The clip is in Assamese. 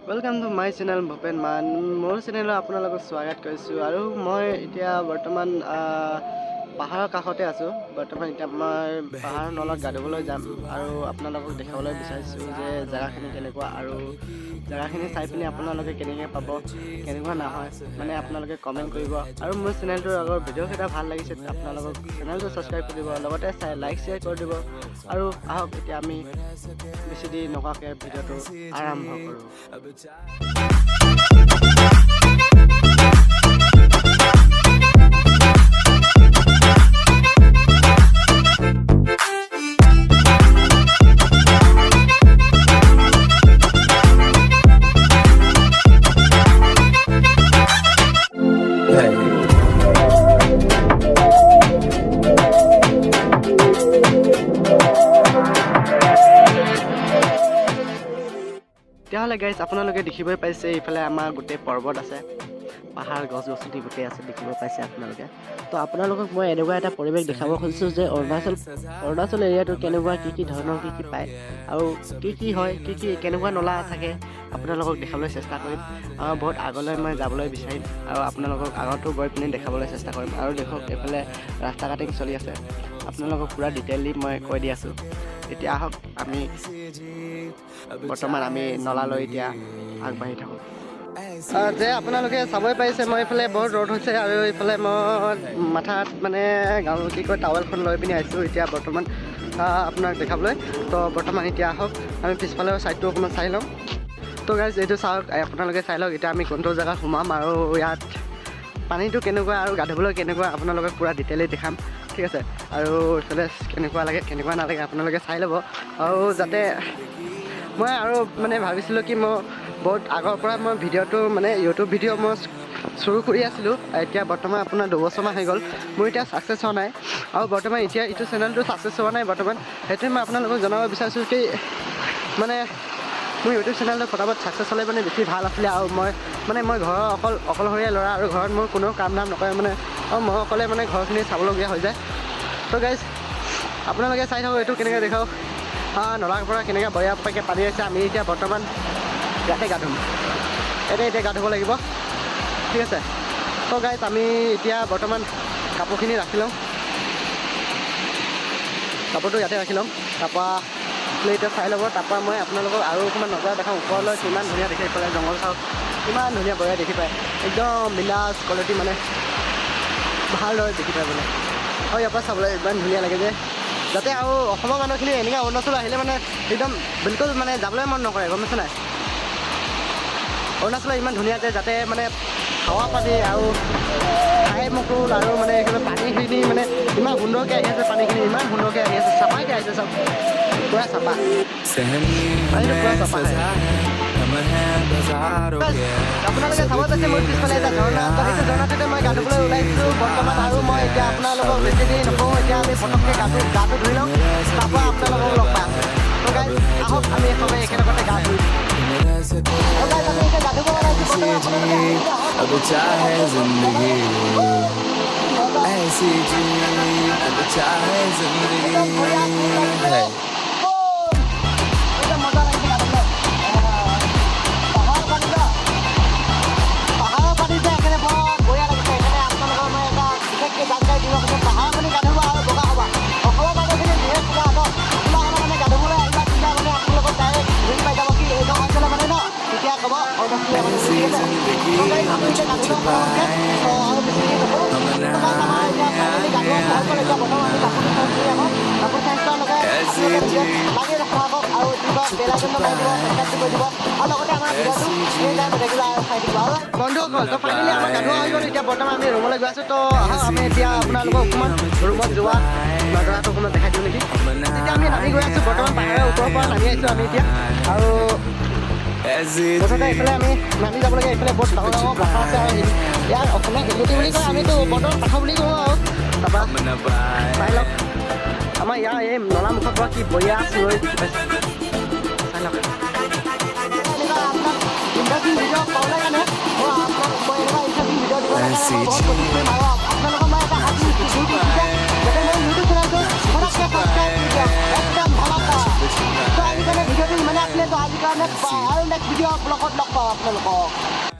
Welcome to my channel Bhupen मान मोर चैनल आपनालोक स्वागत करिछु आरो মই এতিয়া বৰ্তমান পাহাৰৰ কাষতে আছো বৰ্তমান এতিয়া মই পাহাৰৰ নলত গাড়বলৈ যাম আৰু আপোনালোকক দেখাবলৈ বিচাৰিছো যে জায়গাখিনি কেনেকুৱা আৰু জায়গাখিনি চাই পিনি আপোনালোকে কেনেকৈ পাব কেনেকুৱা নহয় মানে আপোনালোকে কমেন্ট কৰিব আৰু মোৰ চেনেলটোৰ আগৰ ভিডিঅ' কেইটা ভাল লাগিছে আপোনালোকক চেনেলটো সাবস্ক্ৰাইব কৰিব লগতে লাইক শেয়াৰ কৰি দিব আৰু আহক এতিয়া আমি বেছি দেৰি নকৰাকৈ ভিডিঅ'টো আৰম্ভ কৰোঁ তেতিয়াহ'লে গাইজ আপোনালোকে দেখিবই পাইছে এইফালে আমাৰ গোটেই পৰ্বত আছে পাহাৰ গছ গছনি গোটেই আছে দেখিব পাইছে আপোনালোকে তো আপোনালোকক মই এনেকুৱা এটা পৰিৱেশ দেখাব খুজিছোঁ যে অৰুণাচল এৰিয়াটো কেনেকুৱা কি ধৰণৰ কি পায় আৰু কি হয় কি কেনেকুৱা নলা থাকে আপোনালোকক দেখাবলৈ চেষ্টা কৰিম আৰু বহুত আগলৈ মই যাবলৈ বিচাৰিম আৰু আপোনালোকক আগতো গৈ পিনি দেখাবলৈ চেষ্টা কৰিম আৰু দেখক এইফালে ৰাস্তা কাটিং চলি আছে আপোনালোকক পুৰা ডিটেইলি মই কৈ দি আছোঁ এতিয়া আহক আমি বৰ্তমান আমি নলালৈ এতিয়া আগবাঢ়ি থাকোঁ যে আপোনালোকে চাবই পাৰিছে মই এইফালে বহুত ৰ'দ হৈছে আৰু এইফালে মই মাথাত মানে কি কয় টাৱেলখন লৈ পিনি আহিছোঁ এতিয়া বৰ্তমান আপোনাক দেখাবলৈ তো বৰ্তমান এতিয়া আহক আমি পিছফালেও ছাইডটো অকণমান চাই লওঁ তো গাইজ এইটো চাওক আপোনালোকে চাই লওক এতিয়া আমি কোনটো জেগাত সোমাম আৰু ইয়াত পানীটো কেনেকুৱা আৰু গা ধুবলৈ কেনেকুৱা আপোনালোকে পূৰা ডিটেইলি দেখাম ঠিক আছে আৰু এইফালে কেনেকুৱা লাগে কেনেকুৱা নালাগে আপোনালোকে চাই ল'ব আৰু যাতে মই আৰু মানে ভাবিছিলোঁ কি মই বহুত আগৰ পৰা মই ভিডিঅ'টো মানে ইউটিউব ভিডিঅ' মই চুৰু কৰি আছিলোঁ এতিয়া বৰ্তমান আপোনাৰ 2 বছৰমান হৈ গ'ল মোৰ এতিয়া ছাকচেছ হোৱা নাই আৰু বৰ্তমান এতিয়া এইটো চেনেলটো ছাকচেছ হোৱা নাই বৰ্তমান সেইটোৱে মই আপোনালোকক জনাব বিচাৰিছোঁ কি মানে মোৰ ইউটিউব চেনেলটো ফটাফট ছাকচেছ হ'লে মানে বেছি ভাল আছিলে আৰু মই ঘৰৰ অকলশৰীয়া ল'ৰা আৰু ঘৰত মোৰ কোনো কাম ধাম নকৰে মানে আৰু মই অকলে মানে ঘৰখিনি চাবলগীয়া হৈ যায় তো গাইজ আপোনালোকে চাই থাকক এইটো কেনেকৈ দেখাওক নলাৰ পৰা কেনেকৈ বঢ়িয়াকৈ পানী আহিছে আমি এতিয়া বৰ্তমান ইয়াতে গা ধুম এতিয়া গা ধুব লাগিব ঠিক আছে তো গাইজ আমি এতিয়া বৰ্তমান কাপোৰখিনি ৰাখি লওঁ কাপোৰটো ইয়াতে ৰাখি ল'ম তাৰপৰা এতিয়া চাই ল'ব তাৰপৰা মই আপোনালোকক আৰু অকণমান নজৰ দেখাওঁ ওপৰলৈ কিমান ধুনীয়া দেখি পেলাই জংঘল চাওক কিমান ধুনীয়া বঢ়িয়া দেখি পায় একদম বিন্দাছ কোৱালিটি মানে ভালদৰে দেখি পায় মানে আৰু ইয়াৰ পৰা চাবলৈ ইমান ধুনীয়া লাগে যে যাতে আৰু অসমৰ মানুহখিনি এনেকৈ অৰুণাচল আহিলে মানে একদম বিলকুল মানে যাবলৈ মন নকৰে গম পাইছে নাই অৰুণাচল ইমান ধুনীয়া যে যাতে মানে হাৱা পানী আৰু ঠাই মকুল আৰু মানে এইফালে পানীখিনি মানে ইমান সুন্দৰকৈ আহি আছে পানীখিনি ইমান সুন্দৰকৈ আহি আছে চাফাকৈ আহিছে চব পূৰা চাফা পানীটো পূৰা চাফা আপোনালোকে চাব পাইছে মোৰ পিছফালে এটা ঝৰ্ণা তো সেইটো ঝৰ্ণাটোতে মই গা ধুবলৈ ওলাইছোঁ বৰ্তমান আৰু মই এতিয়া আপোনালোকক বেছি দেৰি নকওঁ এতিয়া আমি পটককৈ গাটো ধুই লওঁ তাৰপৰা আপোনালোকক লগ পাম তো গাইজ আহক আমি চবেই একেলগতে গা ধুই বন্ধুসকল তো ফাইনেলি আমাৰ গা ধোৱা হৈ গ'ল এতিয়া বৰ্তমান আমি ৰুমলৈ গৈ আছোঁ তো আমি এতিয়া আপোনালোকক অকণমান ৰুমত যোৱা নজৰাটো অকণমান দেখাই দিওঁ নেকি এতিয়া আমি নামি গৈ আছোঁ বৰ্তমান পাহাৰৰ ওপৰৰ পৰা নামি আহিছোঁ আমি এতিয়া আৰু মুঠতে এইফালে আমি নামি যাবলগীয়া এইফালে বহুত ডাঙৰ ডাঙৰ পাহাৰ আছে আৰু ইয়াৰ অসমীয়া শিলগুটি বুলি কয় আমিতো বৰ্তমান পাহাৰ বুলি কওঁ আৰু তাৰপৰা চাই লওক আমাৰ ইয়াৰ এই নলা মুখৰ পৰা কি বঢ়িয়া চিঞৰি দেখি পাইছে চাই লওক ইণ্টাৰেষ্টিং ভিডিঅ' পাবলৈ কাৰণে মই আপোনাক মই এনেকুৱা ইণ্টাৰেষ্টিং ভিডিঅ' দিব লাগে আপোনালোকক মই এটা হাত যাতে মই ইউটিউব চেনেলটো ফটককৈ ছাবস্ক্ৰাইব কৰি দিয়ক একদম ভাল তো আজিকালি ভিডিঅ'টো ইমানে আছিলে তো আজি কাৰণে আৰু নেক্সট ভিডিঅ' ব্লগত লগ পাম আপোনালোকক।